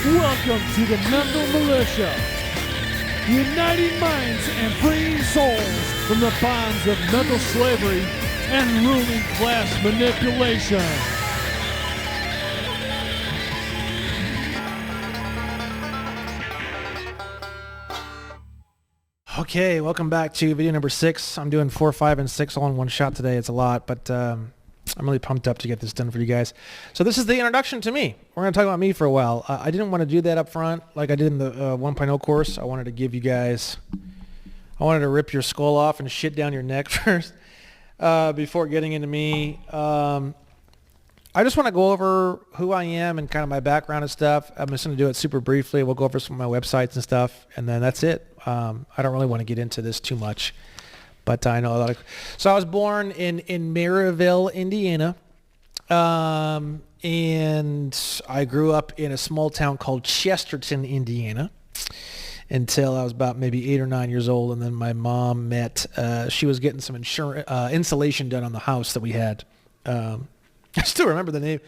Welcome to the Mental Militia, uniting minds and freeing souls from the bonds of mental slavery and ruling class manipulation. Okay, welcome back to video number 6. I'm doing 4, 5, and 6 all in one shot today. It's a lot, but I'm really pumped up to get this done for you guys. So this is the introduction to me. We're going to talk about me for a while. I didn't want to do that up front like I did in the 1.0 course. I wanted to give you guys, I wanted to rip your skull off and shit down your neck first before getting into me. I just want to go over who I am and kind of my background and stuff. I'm just going to do it super briefly. We'll go over some of my websites and stuff, and then that's it. I don't really want to get into this too much, but I know a lot of... So I was born in Maryville, Indiana, and I grew up in a small town called Chesterton, Indiana, until I was about maybe 8 or 9 years old, and then my mom met... she was getting some insulation done on the house that we had. I still remember the name.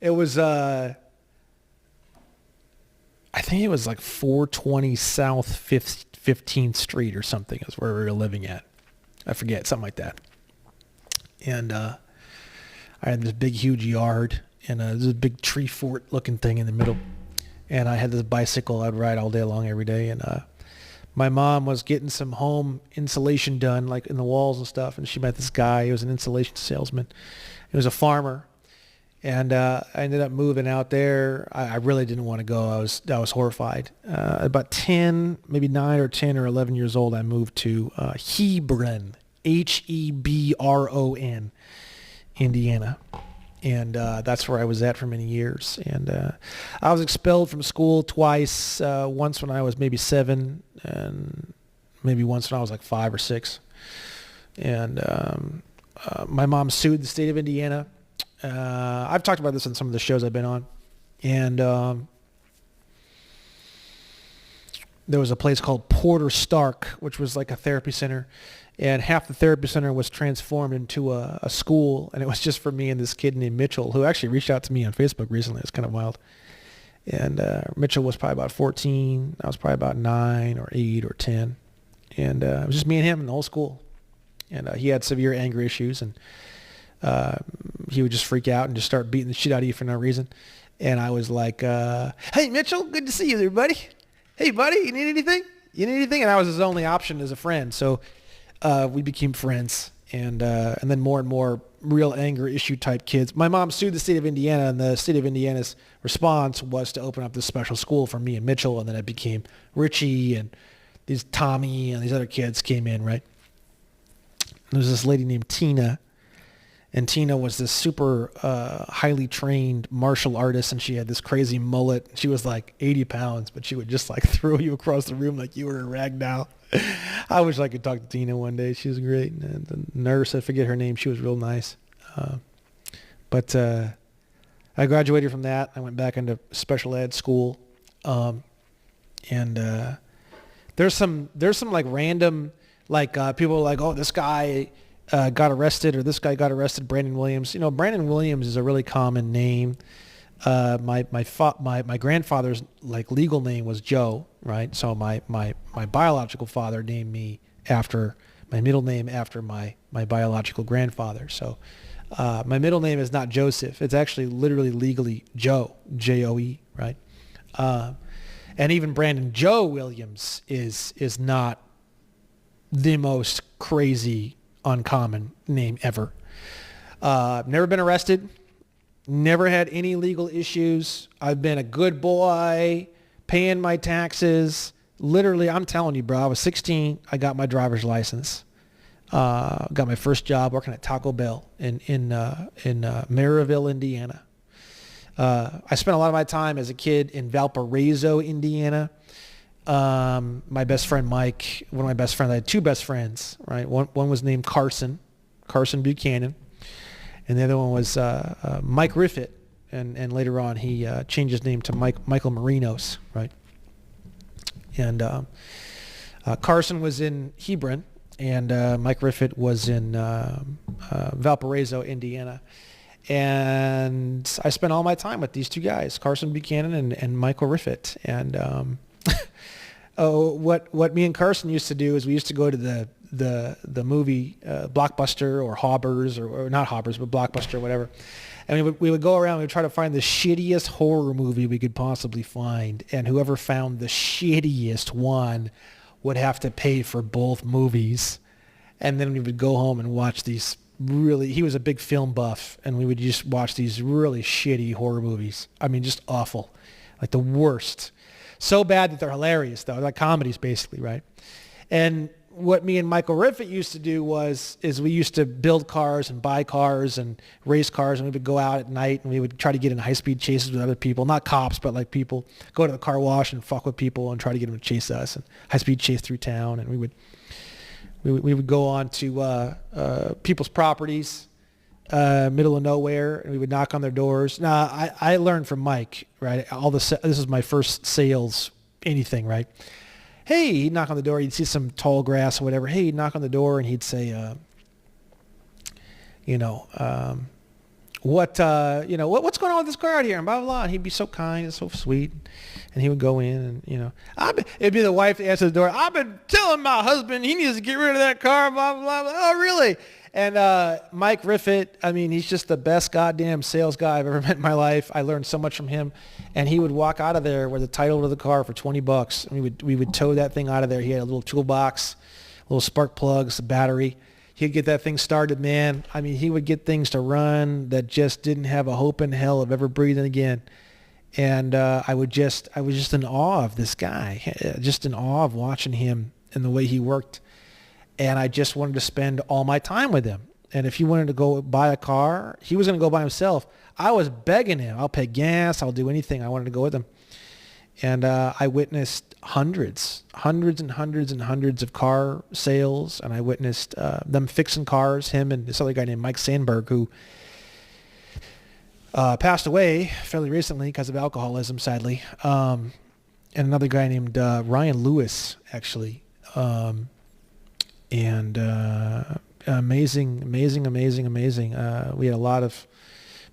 It was, I think it was like 420 South 15th Street or something is where we were living at. I forget, something like that. And I had this big, huge yard and this big tree fort looking thing in the middle. And I had this bicycle I'd ride all day long every day. And my mom was getting some home insulation done, like in the walls and stuff. And she met this guy. He was an insulation salesman. He was a farmer. And I ended up moving out there. I really didn't want to go. I was horrified. About 10, maybe 9 or 10 or 11 years old, I moved to Hebron, Hebron, Indiana. And that's where I was at for many years. And I was expelled from school twice, once when I was maybe 7 and maybe once when I was like 5 or 6. And my mom sued the state of Indiana. I've talked about this on some of the shows I've been on, and there was a place called Porter Stark, which was like a therapy center, and half the therapy center was transformed into a school, and it was just for me and this kid named Mitchell, who actually reached out to me on Facebook recently. It's kind of wild. And Mitchell was probably about 14. I was probably about 9 or 8 or 10, and it was just me and him in the whole school. And he had severe anger issues, and he would just freak out and just start beating the shit out of you for no reason. And I was like, hey, Mitchell, good to see you there, buddy. Hey, buddy, you need anything? You need anything? And I was his only option as a friend. So we became friends. And then more and more real anger issue type kids. My mom sued the state of Indiana, and the state of Indiana's response was to open up this special school for me and Mitchell. And then it became Richie, and these Tommy and these other kids came in, right? And there was this lady named Tina. And Tina was this super highly trained martial artist, and she had this crazy mullet. She was like 80 pounds, but she would just like throw you across the room like you were a rag doll. I wish I could talk to Tina one day. She was great. And the nurse, I forget her name, she was real nice. But I graduated from that. I went back into special ed school. And there's some like random, like people are like, oh, this guy... got arrested, or this guy got arrested, Brandon Williams. You know, Brandon Williams is a really common name. My grandfather's like legal name was Joe, right? So my biological father named me after my middle name after my biological grandfather. So my middle name is not Joseph. It's actually literally legally Joe, Joe, right? And even Brandon Joe Williams is not the most crazy uncommon name ever. Never been arrested, never had any legal issues. I've been a good boy, paying my taxes. Literally, I'm telling you, bro, I was 16. I got my driver's license. Got my first job working at Taco Bell in Maryville, Indiana. I spent a lot of my time as a kid in Valparaiso, Indiana. My best friend Mike, one of my best friends, I had 2 best friends, right? One was named Carson Buchanan, and the other one was Mike Riffett, and later on he changed his name to Michael Marinos, right? And Carson was in Hebron, and Mike Riffett was in Valparaiso, Indiana. And I spent all my time with these two guys, Carson Buchanan and Michael Riffett. And what me and Carson used to do is we used to go to the movie Blockbuster or Hobbers or not Hobbers, but Blockbuster or whatever. And we would go around and we'd try to find the shittiest horror movie we could possibly find. And whoever found the shittiest one would have to pay for both movies. And then we would go home and watch these he was a big film buff, and we would just watch these really shitty horror movies. I mean, just awful. Like the worst. So bad that they're hilarious, though. Like comedies, basically, right? And what me and Michael Riffett used to do is we used to build cars and buy cars and race cars, and we would go out at night and we would try to get in high-speed chases with other people. Not cops, but like people. Go to the car wash and fuck with people and try to get them to chase us, and high-speed chase through town. And we would go on to people's properties, middle of nowhere, and we would knock on their doors. Now, I learned from Mike, right? This is my first sales anything, right? Hey, he'd knock on the door. He'd see some tall grass or whatever. Hey, he'd knock on the door and he'd say, what's going on with this car out here? And blah, blah, blah. And he'd be so kind and so sweet. And he would go in and, it'd be the wife that answered the door. I've been telling my husband he needs to get rid of that car, blah, blah, blah. Oh, really? And Mike Riffett, I mean, he's just the best goddamn sales guy I've ever met in my life. I learned so much from him. And he would walk out of there with the title to the car for $20. And we would tow that thing out of there. He had a little toolbox, little spark plugs, a battery. He'd get that thing started, man. I mean, he would get things to run that just didn't have a hope in hell of ever breathing again. And I was just in awe of this guy, just in awe of watching him and the way he worked. And I just wanted to spend all my time with him. And if he wanted to go buy a car, he was going to go by himself. I was begging him. I'll pay gas. I'll do anything. I wanted to go with him. And I witnessed hundreds and hundreds of car sales. And I witnessed them fixing cars, him and this other guy named Mike Sandberg, who passed away fairly recently because of alcoholism, sadly. And another guy named Ryan Lewis, actually. Amazing. We had a lot of,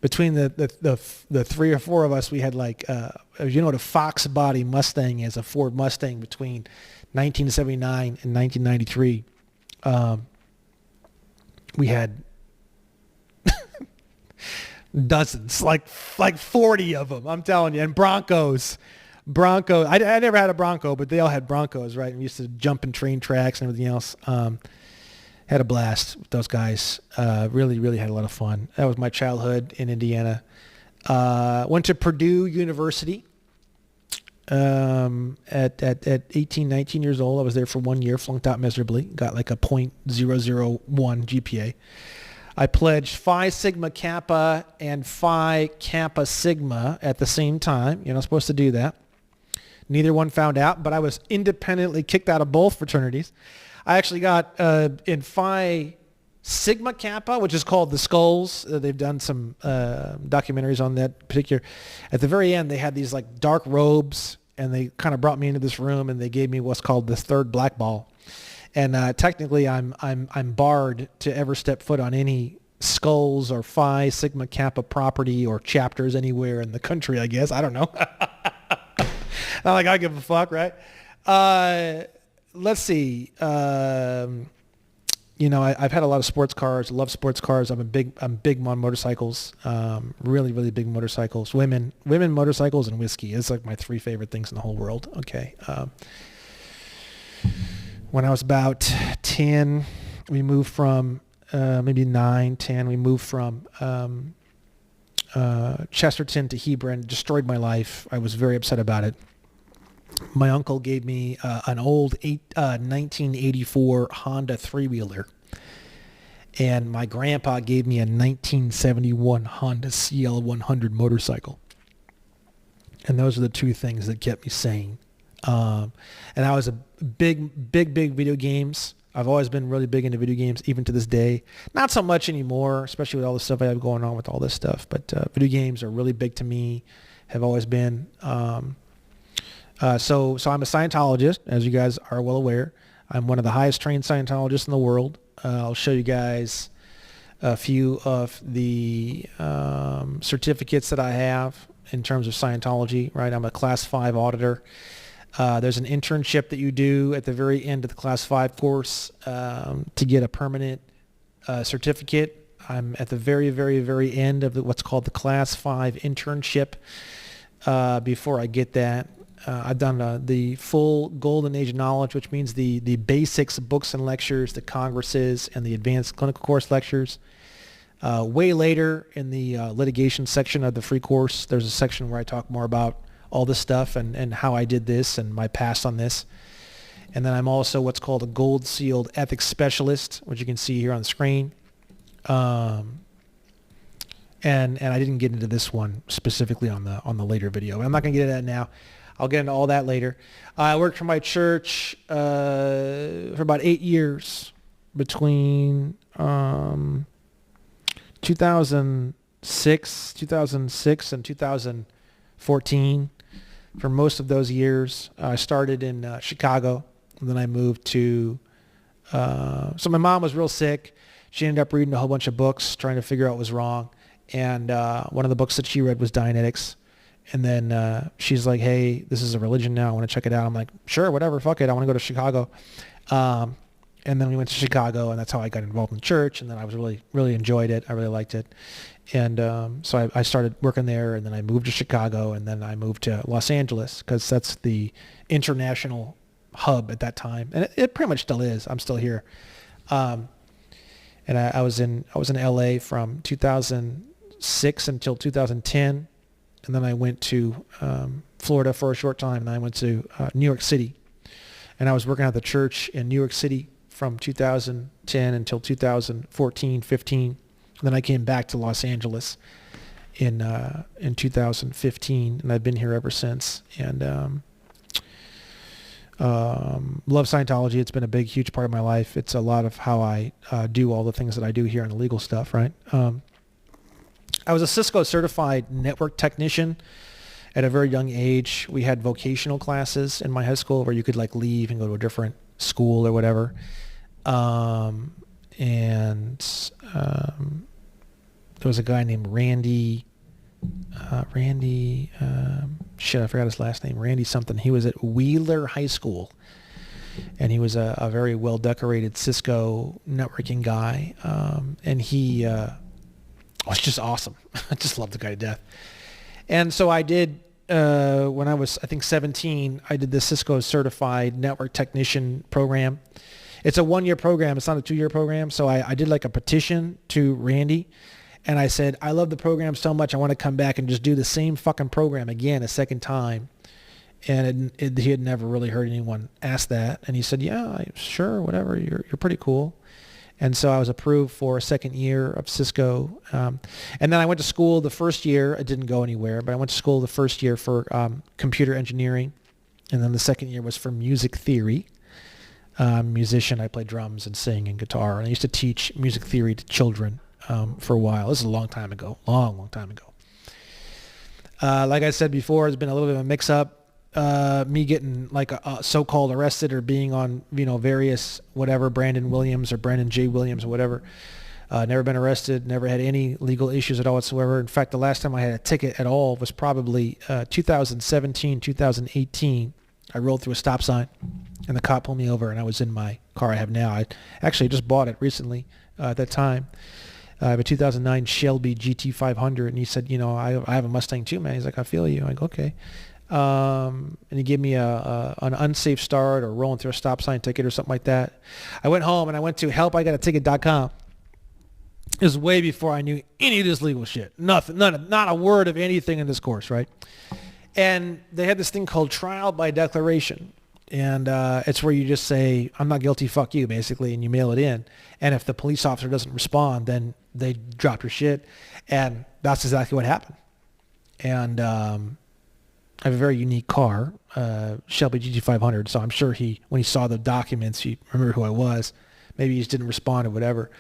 between the three or four of us, we had like, what a Fox body Mustang is, a Ford Mustang between 1979 and 1993. We had dozens, like 40 of them, I'm telling you, and Broncos. I never had a Bronco, but they all had Broncos, right? And we used to jump in train tracks and everything else. Had a blast with those guys. Really had a lot of fun. That was my childhood in Indiana. Went to Purdue University at 18, 19 years old. I was there for 1 year, flunked out miserably, got like a .001 GPA. I pledged Phi Sigma Kappa and Phi Kappa Sigma at the same time. You're not supposed to do that. Neither one found out, but I was independently kicked out of both fraternities. I actually got in Phi Sigma Kappa, which is called The Skulls. They've done some documentaries on that particular. At the very end, they had these like dark robes, and they kind of brought me into this room, and they gave me what's called the third black ball. And technically, I'm barred to ever step foot on any Skulls or Phi Sigma Kappa property or chapters anywhere in the country, I guess. I don't know. Not like I give a fuck, right? Let's see. I've had a lot of sports cars. I love sports cars. I'm big on motorcycles. Really big motorcycles. Women, motorcycles, and whiskey. It's like my three favorite things in the whole world. Okay. When I was about 10, we moved from maybe 9, 10. We moved from Chesterton to Hebron. Destroyed my life. I was very upset about it. My uncle gave me an old 1984 Honda three-wheeler, and my grandpa gave me a 1971 Honda CL100 motorcycle. And those are the two things that kept me sane. And I was a big video games. I've always been really big into video games, even to this day. Not so much anymore, especially with all the stuff I have going on with all this stuff. But video games are really big to me, have always been. So I'm a Scientologist, as you guys are well aware. I'm one of the highest trained Scientologists in the world. I'll show you guys a few of the certificates that I have in terms of Scientology, right? I'm a Class 5 auditor. There's an internship that you do at the very end of the Class 5 course to get a permanent certificate. I'm at the very, very, very end of what's called the Class 5 internship before I get that. I've done the full Golden Age of Knowledge, which means the basics, books and lectures, the congresses, and the advanced clinical course lectures. Way later in the litigation section of the free course, there's a section where I talk more about all this stuff and how I did this and my past on this. And then I'm also what's called a gold sealed ethics specialist, which you can see here on the screen. And I didn't get into this one specifically on the later video. I'm not going to get into that now. I'll get into all that later. I worked for my church for about 8 years between 2006 and 2014. For most of those years, I started in Chicago, and then I moved to. So my mom was real sick. She ended up reading a whole bunch of books, trying to figure out what was wrong. And one of the books that she read was Dianetics. And then she's like, hey, this is a religion now. I want to check it out. I'm like, sure, whatever, fuck it. I want to go to Chicago. And then we went to Chicago, and that's how I got involved in church. And then I was really enjoyed it. I really liked it. And so I started working there, and then I moved to Chicago, and then I moved to Los Angeles because that's the international hub at that time. And it pretty much still is. I'm still here. And I was in LA from 2006 until 2010. And then I went to Florida for a short time, and then I went to New York City. And I was working at the church in New York City from 2010 until 2014, 15. And then I came back to Los Angeles in 2015, and I've been here ever since. And love Scientology. It's been a big, huge part of my life. It's a lot of how I do all the things that I do here in the legal stuff, right? I was a Cisco certified network technician at a very young age. We had vocational classes in my high school where you could like leave and go to a different school or whatever. There was a guy named Randy, I forgot his last name, Randy something. He was at Wheeler High School, and he was a very well-decorated Cisco networking guy, and he was just awesome. I just loved the guy to death. And so I did, when I was, I think, 17, I did the Cisco Certified Network Technician program. It's a 1-year program. It's not a 2-year program. So I did like a petition to Randy, and I said, I love the program so much, I want to come back and just do the same fucking program again a second time. And he had never really heard anyone ask that. And he said, yeah, sure, whatever, you're pretty cool. And so I was approved for a second year of Cisco. And then I went to school the first year. I didn't go anywhere, but I went to school the first year for computer engineering. And then the second year was for music theory. Musician, I played drums and sing and guitar. And I used to teach music theory to children for a while. This is a long time ago, long time ago. Like I said before, it's been a little bit of a mix-up. Me getting like so-called arrested or being on, various whatever, Brandon Williams or Brandon J. Williams or whatever. Never been arrested, never had any legal issues at all whatsoever. In fact, the last time I had a ticket at all was probably 2017, 2018. I rolled through a stop sign, and the cop pulled me over, and I was in my car I have now. I actually just bought it recently at that time. I have a 2009 Shelby GT500, and he said, I have a Mustang too, man. He's like, I feel you. I go, okay. And he gave me an unsafe start or rolling through a stop sign ticket or something like that. I went home and I went to helpigotaticket.com. It was way before I knew any of this legal shit. Nothing, not a word of anything in this course, right? And they had this thing called trial by declaration. And it's where you just say, I'm not guilty, fuck you, basically, and you mail it in. And if the police officer doesn't respond, then they drop your shit. And that's exactly what happened. And I have a very unique car, Shelby GT500, so I'm sure when he saw the documents, he remembered who I was. Maybe he just didn't respond or whatever.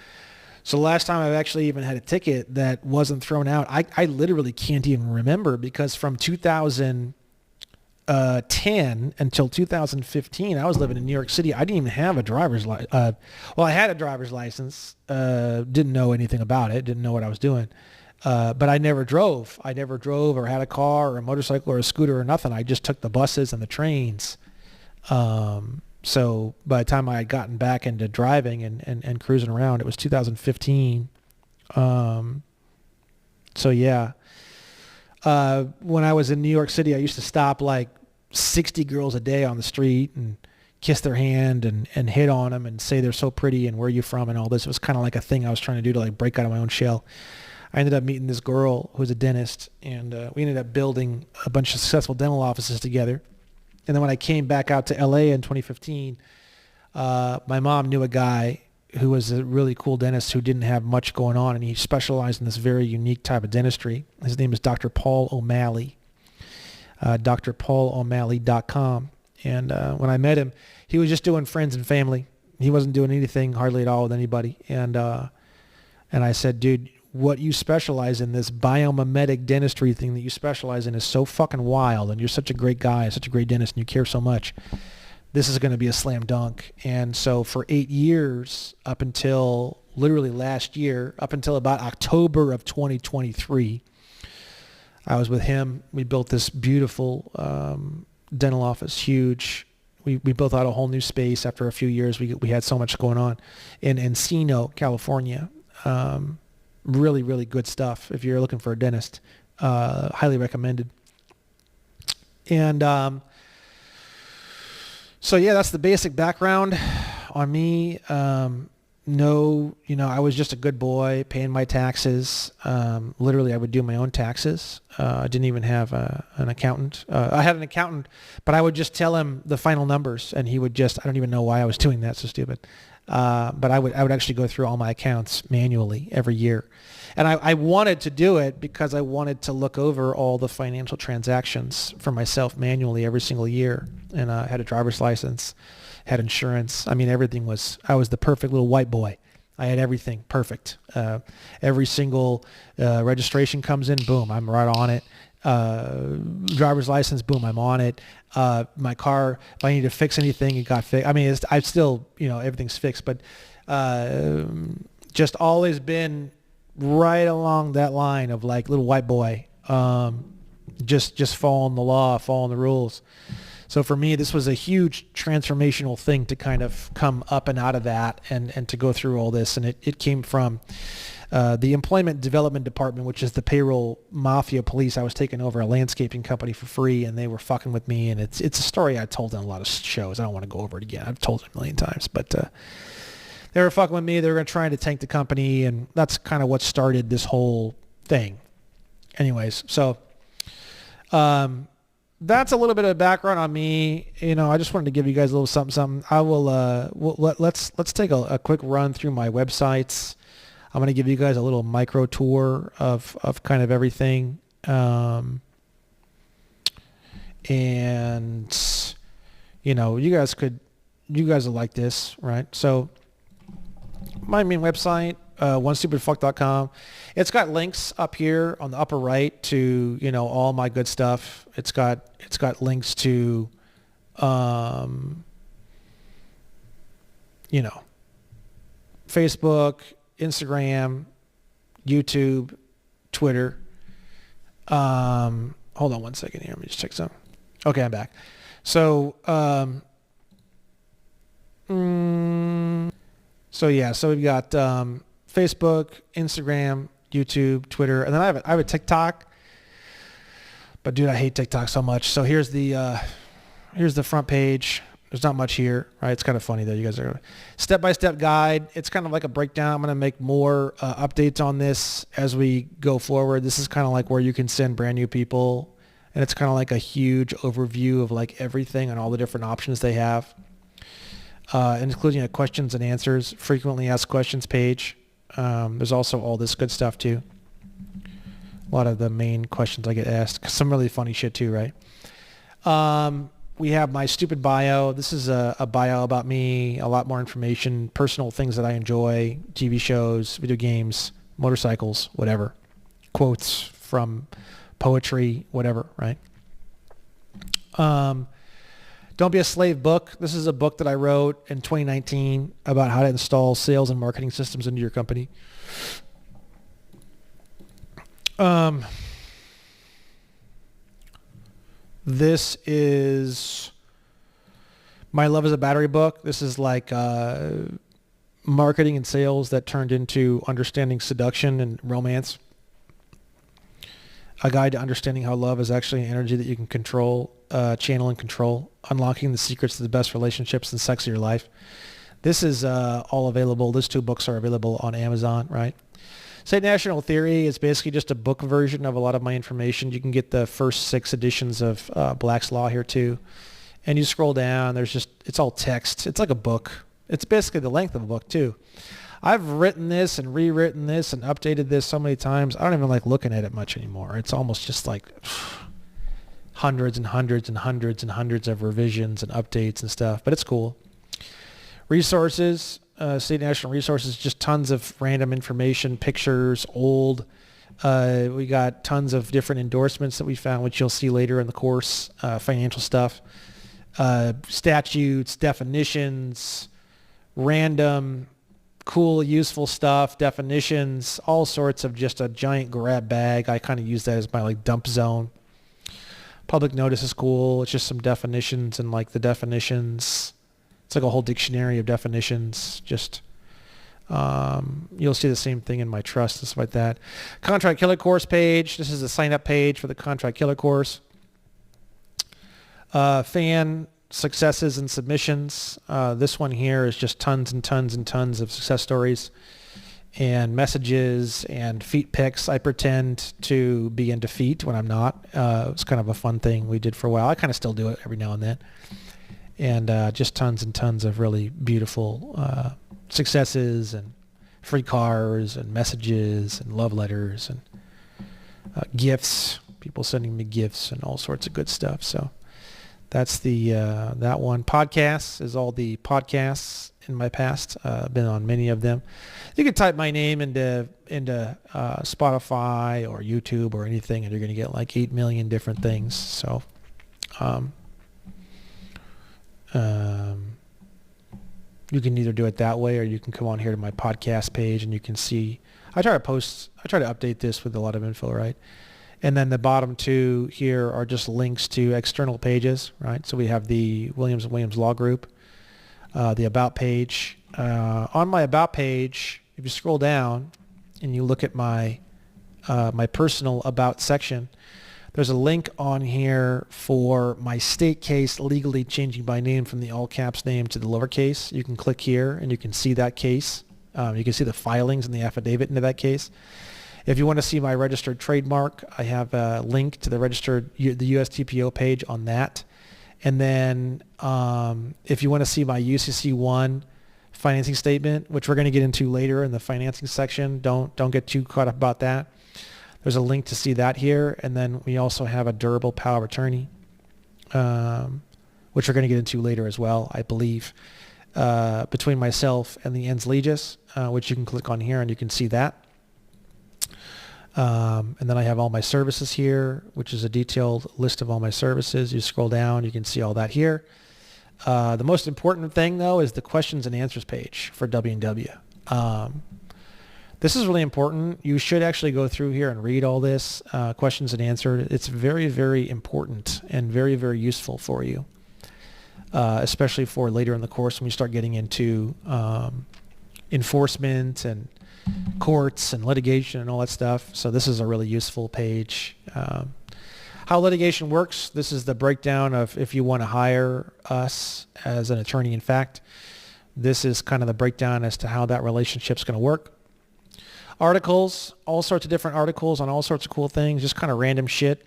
So the last time I've actually even had a ticket that wasn't thrown out, I literally can't even remember, because from 2000, 10 until 2015, I was living in New York City. I didn't even have a driver's license. Well, I had a driver's license. Didn't know anything about it. Didn't know what I was doing. But I never drove. I never drove or had a car or a motorcycle or a scooter or nothing. I just took the buses and the trains. So by the time I had gotten back into driving and cruising around, it was 2015. So yeah. When I was in New York City, I used to stop like 60 girls a day on the street and kiss their hand and hit on them and say they're so pretty and where are you from and all this. It was kind of like a thing I was trying to do to like break out of my own shell. I ended up meeting this girl who was a dentist, and we ended up building a bunch of successful dental offices together. And then when I came back out to LA in 2015, my mom knew a guy who was a really cool dentist who didn't have much going on, and he specialized in this very unique type of dentistry. His name is Dr. Paul O'Malley, drpaulo'malley.com. And when I met him, he was just doing friends and family. He wasn't doing anything hardly at all with anybody. And I said, dude, what you specialize in, this biomimetic dentistry thing that you specialize in, is so fucking wild, and you're such a great guy, such a great dentist, and you care so much. This is going to be a slam dunk. And so for 8 years, up until literally last year, up until about October of 2023, I was with him. We built this beautiful dental office, huge. We built out a whole new space after a few years. We had so much going on in Encino, California. Really, really good stuff. If you're looking for a dentist, highly recommended. And so yeah, that's the basic background on me. No, I was just a good boy paying my taxes. Literally, I would do my own taxes. I didn't even have an accountant. I had an accountant, but I would just tell him the final numbers, and he would just, I don't even know why I was doing that, so stupid. But I would actually go through all my accounts manually every year. And I wanted to do it because I wanted to look over all the financial transactions for myself manually every single year. And I had a driver's license, had insurance. I mean, everything was, I was the perfect little white boy. I had everything perfect. Every single registration comes in, boom, I'm right on it. Driver's license, boom, I'm on it. My car, if I need to fix anything, it got fixed. I mean, I still, everything's fixed, but just always been right along that line of like little white boy, just following the law, following the rules. So for me, this was a huge transformational thing to kind of come up and out of that and to go through all this. And it came from the Employment Development Department, which is the payroll mafia police. I was taking over a landscaping company for free, and they were fucking with me. And it's a story I told in a lot of shows. I don't want to go over it again. I've told it a million times. But they were fucking with me. They were trying to tank the company, and that's kind of what started this whole thing. Anyways, so that's a little bit of background on me. I just wanted to give you guys a little something. I will. Let's take a quick run through my websites. I'm going to give you guys a little micro tour of kind of everything. And you guys will like this, right? So my main website, onestupidfuck.com. It's got links up here on the upper right to, all my good stuff. It's got links to, Facebook, Instagram, YouTube, Twitter. Hold on one second here. Let me just check some. Okay, I'm back. So, so we've got Facebook, Instagram, YouTube, Twitter, and then I have a TikTok. But dude, I hate TikTok so much. So here's the front page. There's not much here, right? It's kind of funny though. You guys are step-by-step guide. It's kind of like a breakdown. I'm going to make more updates on this as we go forward. This is kind of like where you can send brand new people, and it's kind of like a huge overview of like everything and all the different options they have, including a questions and answers, frequently asked questions page. There's also all this good stuff too. A lot of the main questions I get asked. Some really funny shit too, right? We have my stupid bio. This is a bio about me, a lot more information, personal things that I enjoy, TV shows, video games, motorcycles, whatever. Quotes from poetry, whatever, right? Don't Be a Slave book. This is a book that I wrote in 2019 about how to install sales and marketing systems into your company. This is My Love is a Battery book. This is like marketing and sales that turned into understanding seduction and romance. A guide to understanding how love is actually an energy that you can control, channel and control, unlocking the secrets to the best relationships and sex of your life. This is all available. Those 2 books are available on Amazon, right? State National Theory is basically just a book version of a lot of my information. You can get the first 6 editions of Black's Law here too. And you scroll down, it's all text. It's like a book. It's basically the length of a book too. I've written this and rewritten this and updated this so many times. I don't even like looking at it much anymore. It's almost just like hundreds and hundreds and hundreds and hundreds of revisions and updates and stuff, but it's cool. Resources, State National Resources, just tons of random information, pictures, old. We got tons of different endorsements that we found, which you'll see later in the course, financial stuff, statutes, definitions, random, cool, useful stuff, definitions, all sorts of just a giant grab bag. I kind of use that as my like dump zone. Public notice is cool. It's just some definitions and like the definitions. It's like a whole dictionary of definitions. Just you'll see the same thing in my trust and stuff like that. Contract Killer course page. This is the sign up page for the Contract Killer course. Fan successes and submissions. This one here is just tons and tons and tons of success stories and messages and feet pics. I pretend to be into feet when I'm not. It's kind of a fun thing we did for a while. I kind of still do it every now and then. And just tons and tons of really beautiful successes and free cars and messages and love letters and gifts. People sending me gifts and all sorts of good stuff. So that's the that one. Podcasts is all the podcasts in my past. Been on many of them. You can type my name into Spotify or YouTube or anything, and you're going to get like 8 million different things. So, you can either do it that way, or you can come on here to my podcast page, and you can see. I try to update this with a lot of info, right? And then the bottom 2 here are just links to external pages, right? So we have the Williams & Williams Law Group, the About page. On my About page, if you scroll down and you look at my my personal About section, there's a link on here for my state case legally changing my name from the all caps name to the lowercase. You can click here and you can see that case. You can see the filings and the affidavit into that case. If you want to see my registered trademark, I have a link to the USTPO page on that. And then if you want to see my UCC1 financing statement, which we're going to get into later in the financing section, don't get too caught up about that. There's a link to see that here. And then we also have a durable power of attorney, which we're going to get into later as well, I believe, between myself and the ens legis, which you can click on here and you can see that. And then I have all my services here, which is a detailed list of all my services. You scroll down, you can see all that here. The most important thing, though, is the questions and answers page for W&W. This is really important. You should actually go through here and read all this, questions and answers. It's very, very important and very, very useful for you, especially for later in the course when we start getting into enforcement and courts and litigation and all that stuff. So this is a really useful page. How litigation works, this is the breakdown of if you want to hire us as an attorney in fact. This is kind of the breakdown as to how that relationship's going to work. Articles, all sorts of different articles on all sorts of cool things, just kind of random shit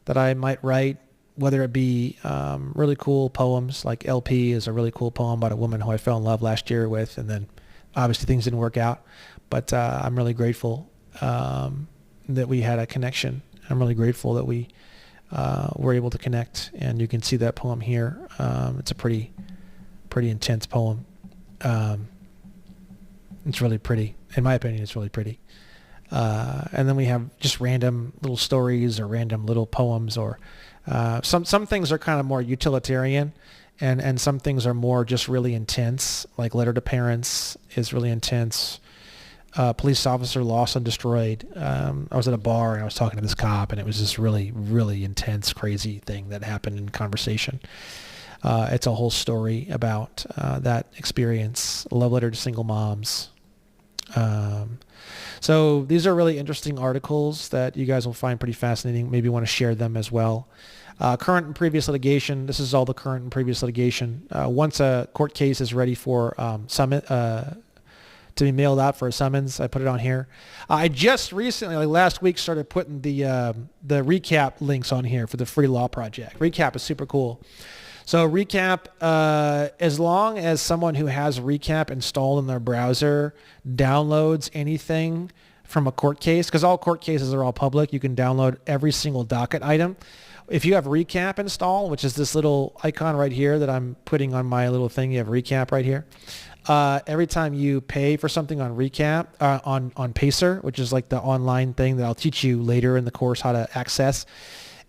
that I might write, whether it be really cool poems, like LP is a really cool poem about a woman who I fell in love last year with, and then obviously things didn't work out. But I'm really grateful that we had a connection. I'm really grateful that we were able to connect, and you can see that poem here. It's a pretty intense poem. It's really pretty. In my opinion, it's really pretty. And then we have just random little stories or random little poems or Some things are kind of more utilitarian, and some things are more just really intense, like letter to parents is really intense. Police officer lost and destroyed. I was at a bar and I was talking to this cop, and it was this really, really intense, crazy thing that happened in conversation. It's a whole story about that experience. Love letter to single moms. So these are really interesting articles that you guys will find pretty fascinating. Maybe want to share them as well. Current and previous litigation. This is all the current and previous litigation. Once a court case is ready for to be mailed out for a summons, I put it on here. I just recently, like last week, started putting the recap links on here for the Free Law Project. Recap is super cool. So Recap, as long as someone who has Recap installed in their browser downloads anything from a court case, because all court cases are all public, you can download every single docket item. If you have Recap installed, which is this little icon right here that I'm putting on my little thing, you have Recap right here. Every time you pay for something on Recap, on Pacer, which is like the online thing that I'll teach you later in the course how to access,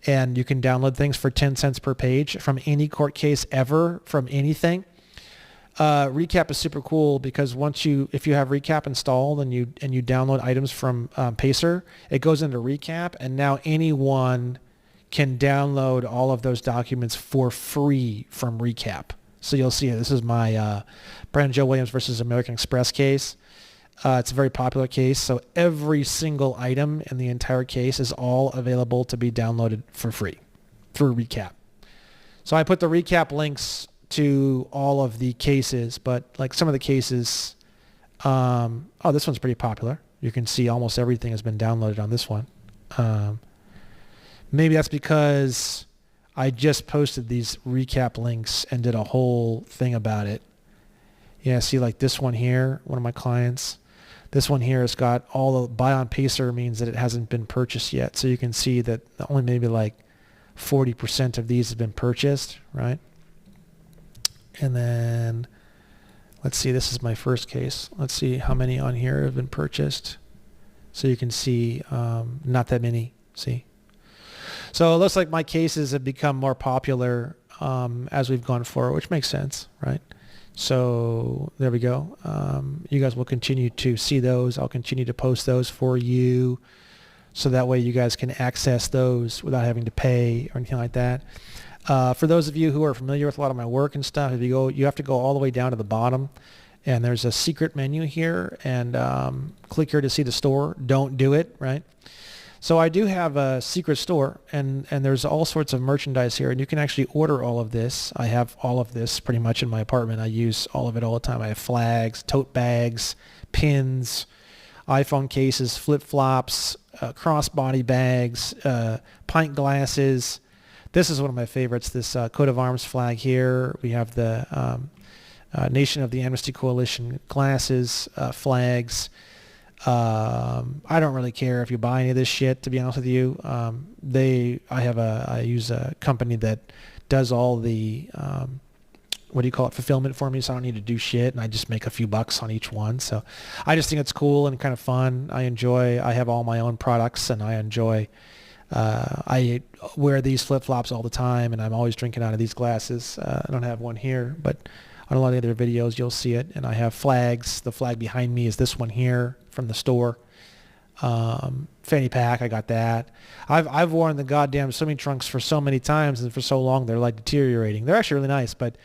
and you can download things for 10 cents per page from any court case ever, from anything. Recap is super cool because if you have Recap installed and you download items from Pacer, it goes into Recap, and now anyone can download all of those documents for free from Recap. So you'll see it. This is my Brandon Joe Williams versus American Express case. It's a very popular case, so every single item in the entire case is all available to be downloaded for free through Recap. So I put the Recap links to all of the cases, but like some of the cases, this one's pretty popular. You can see almost everything has been downloaded on this one. Maybe that's because I just posted these Recap links and did a whole thing about it. Yeah, see like this one here, one of my clients. This one here has got all the buy on Pacer means that it hasn't been purchased yet. So you can see that only maybe like 40% of these have been purchased, right? And then let's see, this is my first case. Let's see how many on here have been purchased. So you can see not that many, see? So it looks like my cases have become more popular as we've gone forward, which makes sense, right? So there we go. You guys will continue to see those. I'll continue to post those for you so that way you guys can access those without having to pay or anything like that. For those of you who are familiar with a lot of my work and stuff, you have to go all the way down to the bottom, and there's a secret menu here, and click here to see the store. Don't do it, right? So I do have a secret store, and there's all sorts of merchandise here, and you can actually order all of this. I have all of this pretty much in my apartment. I use all of it all the time. I have flags, tote bags, pins, iPhone cases, flip-flops, crossbody bags, pint glasses. This is one of my favorites, this coat of arms flag here. We have the Nation of the Amnesty Coalition glasses, flags. I don't really care if you buy any of this shit, to be honest with you. I use a company that does all the, fulfillment for me, so I don't need to do shit, and I just make a few bucks on each one. So I just think it's cool and kind of fun. I have all my own products, and I enjoy, I wear these flip-flops all the time, and I'm always drinking out of these glasses. I don't have one here, but on a lot of the other videos, you'll see it. And I have flags. The flag behind me is this one here from the store. Fanny pack, I got that. I've worn the goddamn swimming trunks for so many times and for so long they're like deteriorating. They're actually really nice, but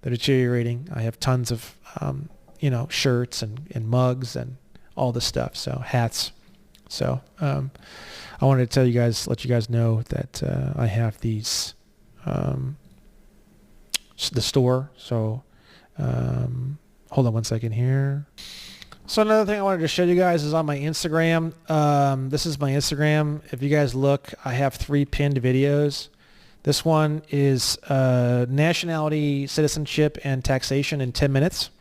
they're deteriorating. I have tons of shirts and mugs and all this stuff. So hats. So I wanted to let you guys know that I have these the store. So hold on one second here. So another thing I wanted to show you guys is on my Instagram. This is my Instagram. If you guys look, I have 3 pinned videos. This one is nationality, citizenship, and taxation in 10 minutes.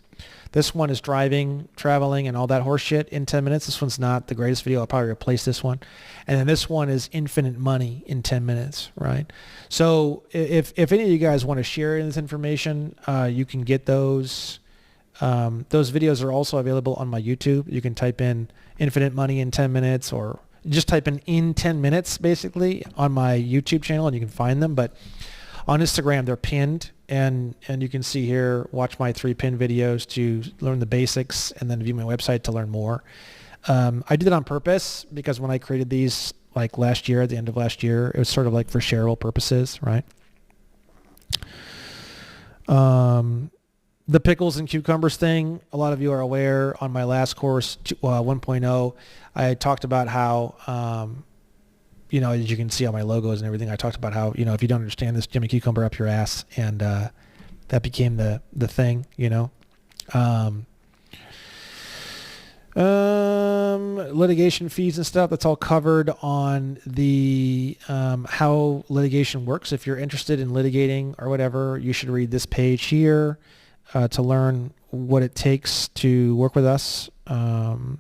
This one is driving, traveling, and all that horse shit in 10 minutes. This one's not the greatest video. I'll probably replace this one. And then this one is infinite money in 10 minutes, right? So if any of you guys want to share this information, you can get those. Those videos are also available on my YouTube. You can type in infinite money in 10 minutes or Just type in 10 minutes basically on my YouTube channel and you can find them. But on Instagram, they're pinned, and you can see here, watch my 3 pinned videos to learn the basics and then view my website to learn more. I did it on purpose because when I created these like last year, at the end of last year, it was sort of like for shareable purposes, right? The pickles and cucumbers thing, a lot of you are aware on my last course, 1.0, I talked about how, as you can see on my logos and everything, I talked about how, if you don't understand this, Jimmy Cucumber up your ass. And that became the thing, litigation fees and stuff, that's all covered on the how litigation works. If you're interested in litigating or whatever, you should read this page here to learn what it takes to work with us. I've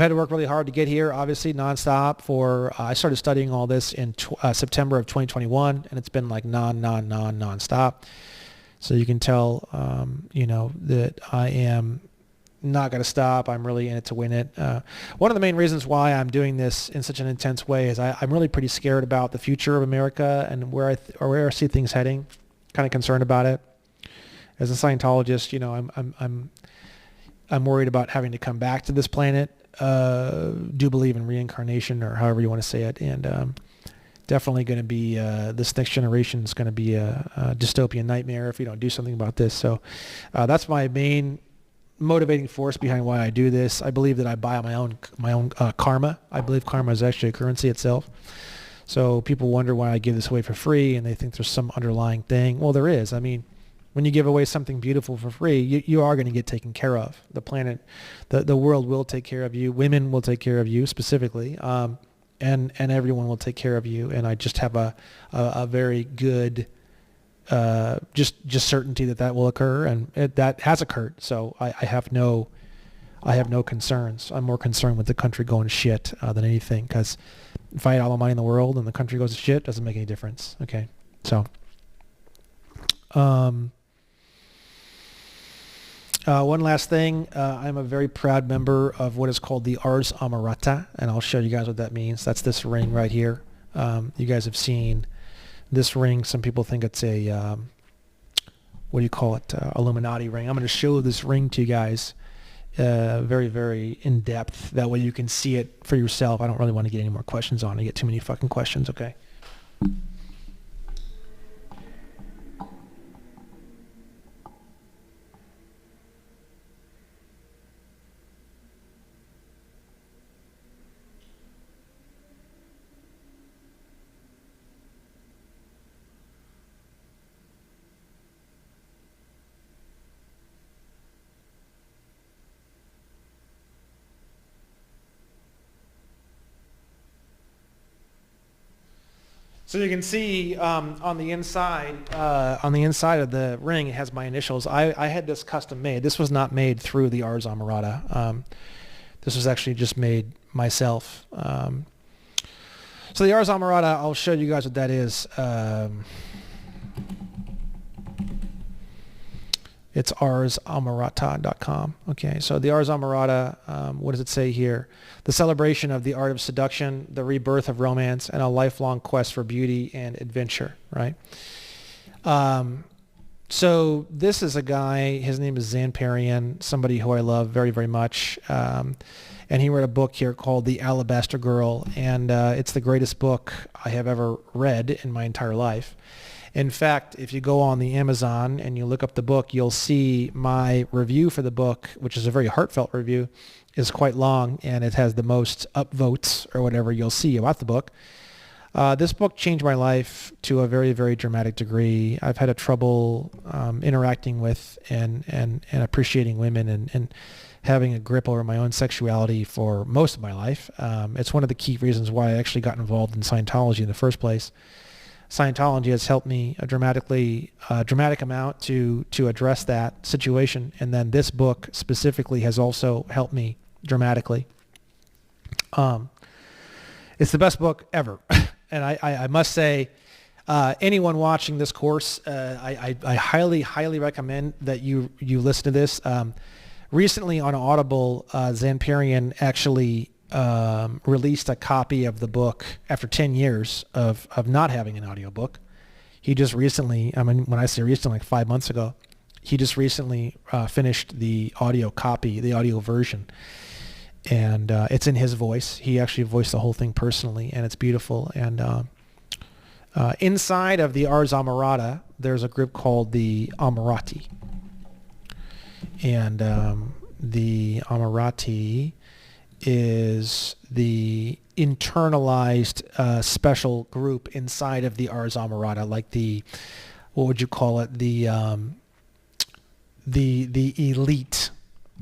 had to work really hard to get here, obviously nonstop I started studying all this in September of 2021, and it's been like nonstop. So you can tell, that I am not going to stop. I'm really in it to win it. One of the main reasons why I'm doing this in such an intense way is I'm really pretty scared about the future of America and where I see things heading. Kind of concerned about it. As a Scientologist, I'm worried about having to come back to this planet. Do believe in reincarnation, or however you want to say it, and definitely going to be this next generation is going to be a dystopian nightmare if we don't do something about this. So that's my main motivating force behind why I do this. I believe that I buy my own karma. I believe karma is actually a currency itself. So people wonder why I give this away for free, and they think there's some underlying thing. Well, there is. I mean, when you give away something beautiful for free, you are going to get taken care of. The planet, the world will take care of you. Women will take care of you specifically, and everyone will take care of you. And I just have a very good just certainty that will occur, and that has occurred. So I have no concerns. I'm more concerned with the country going to shit than anything, because if I had all the money in the world and the country goes to shit, it doesn't make any difference. Okay, so one last thing, I'm a very proud member of what is called the Ars Amorata, and I'll show you guys what that means. That's this ring right here. You guys have seen this ring. Some people think it's a, what do you call it, Illuminati ring. I'm going to show this ring to you guys very, very in depth. That way you can see it for yourself. I don't really want to get any more questions on it. I get too many fucking questions, okay? So you can see on the inside of the ring, it has my initials. I had this custom made. This was not made through the Ars Amorata. This was actually just made myself. So the Ars Amorata, I'll show you guys what that is. It's arsamorata.com. Okay, so the Ars Amorata, what does it say here? The celebration of the art of seduction, the rebirth of romance, and a lifelong quest for beauty and adventure, right? So this is a guy, his name is Zanparian, somebody who I love very, very much. And he wrote a book here called The Alabaster Girl, and it's the greatest book I have ever read in my entire life. In fact, if you go on the Amazon and you look up the book, you'll see my review for the book, which is a very heartfelt review, is quite long, and it has the most upvotes or whatever you'll see about the book. This book changed my life to a very, very dramatic degree. I've had a trouble interacting with and appreciating women and having a grip over my own sexuality for most of my life. It's one of the key reasons why I actually got involved in Scientology in the first place. Scientology has helped me a dramatic amount to address that situation, and then this book specifically has also helped me dramatically. It's the best book ever, and I must say, anyone watching this course, I highly recommend that you listen to this. recently on Audible, Zanparian actually released a copy of the book after 10 years of not having an audiobook. He just recently, I mean, when I say recently, like 5 months ago, he just recently finished the audio copy, the audio version. And it's in his voice. He actually voiced the whole thing personally, and it's beautiful. And inside of the Ars Amorata, there's a group called the Amorati. And the Amorati is the internalized special group inside of the Ars Amorata, like the, what would you call it, the elite,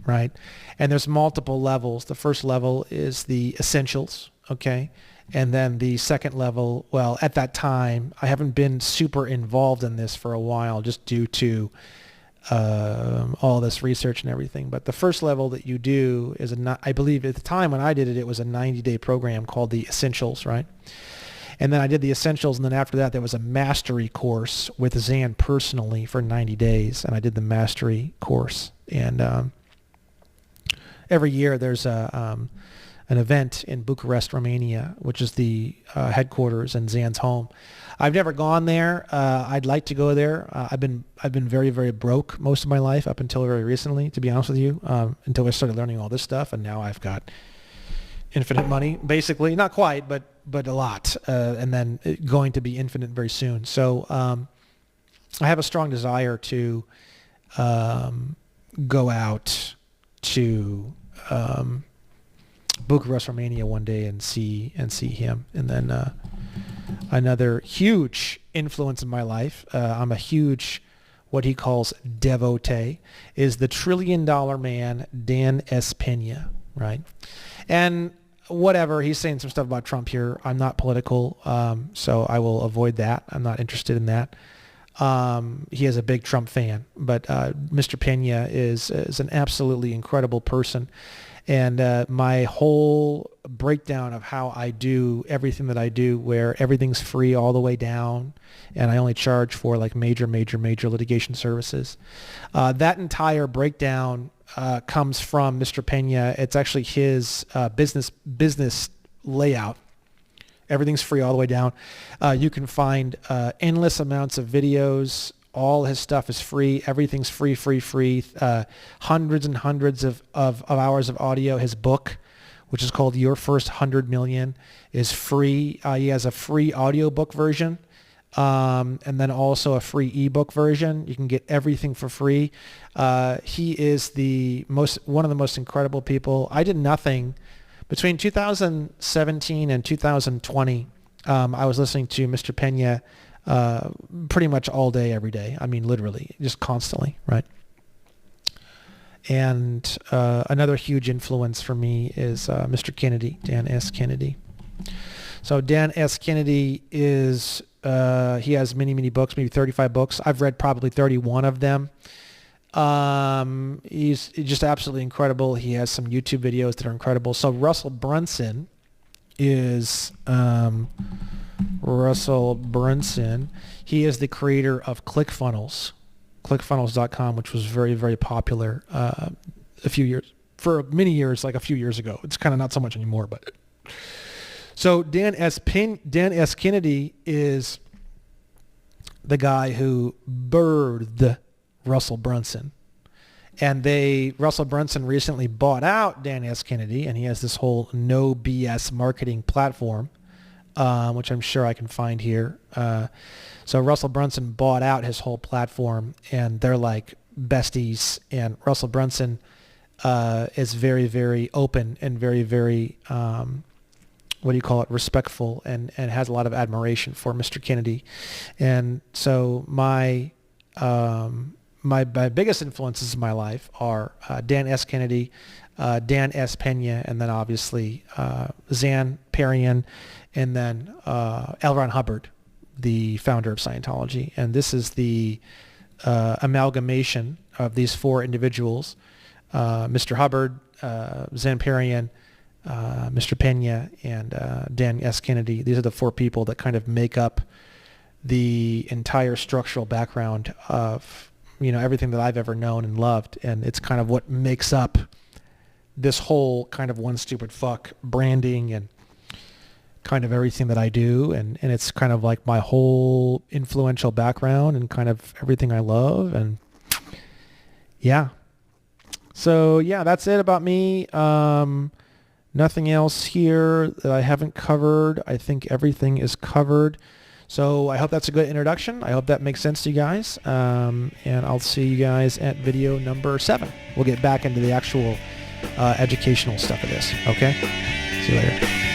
right? And there's multiple levels. The first level is the essentials, okay? And then the second level, well, at that time, I haven't been super involved in this for a while just due to all this research and everything. But the first level that you do is, I believe at the time when I did it, it was a 90-day program called the Essentials, right? And then I did the Essentials, and then after that, there was a mastery course with Zan personally for 90 days, and I did the mastery course. And every year there's an event in Bucharest, Romania, which is the headquarters and Zan's home. I've never gone there. I'd like to go there. I've been very, very broke most of my life up until very recently, to be honest with you, until I started learning all this stuff, and now I've got infinite money, basically. Not quite, but a lot, and then going to be infinite very soon. So I have a strong desire to go out to Bucharest, Romania one day and see him. And then another huge influence in my life, I'm a huge, what he calls devotee, is the $1 trillion man, Dan S. Pena, right? And whatever, he's saying some stuff about Trump here. I'm not political, so I will avoid that. I'm not interested in that. He is a big Trump fan, but Mr. Pena is an absolutely incredible person. And my whole breakdown of how I do everything that I do, where everything's free all the way down, and I only charge for like major litigation services. That entire breakdown comes from Mr. Pena. It's actually his business layout. Everything's free all the way down. You can find endless amounts of videos. All his stuff is free. Everything's free. Hundreds and hundreds of hours of audio. His book, which is called Your First 100 Million, is free. He has a free audiobook version, and then also a free ebook version. You can get everything for free. He is one of the most incredible people. I did nothing between 2017 and 2020. I was listening to Mr. Pena pretty much all day, every day. I mean, literally, just constantly, right? And another huge influence for me is Mr. Kennedy, Dan S. Kennedy. So Dan S. Kennedy is, he has many books, maybe 35 books. I've read probably 31 of them. He's just absolutely incredible. He has some YouTube videos that are incredible. So Russell Brunson is... Russell Brunson. He is the creator of ClickFunnels, ClickFunnels.com, which was very, very popular for many years, like a few years ago. It's kind of not so much anymore, but so Dan S. Kennedy is the guy who birthed Russell Brunson. And Russell Brunson recently bought out Dan S. Kennedy, and he has this whole no BS marketing platform, which I'm sure I can find here. So Russell Brunson bought out his whole platform, and they're like besties. And Russell Brunson is very, very open and very, very, respectful, and has a lot of admiration for Mr. Kennedy. And so my biggest influences in my life are Dan S. Kennedy, Dan S. Pena, and then obviously Zanparian, and then L. Ron Hubbard, the founder of Scientology. And this is the amalgamation of these four individuals, Mr. Hubbard, Zanparian, Mr. Pena, and Dan S. Kennedy. These are the four people that kind of make up the entire structural background of everything that I've ever known and loved. And it's kind of what makes up this whole kind of One Stupid Fuck branding and kind of everything that I do. And it's kind of like my whole influential background and kind of everything I love. And yeah. So yeah, that's it about me. Nothing else here that I haven't covered. I think everything is covered. So I hope that's a good introduction. I hope that makes sense to you guys. And I'll see you guys at video number 7. We'll get back into the actual educational stuff of this. Okay? See you later.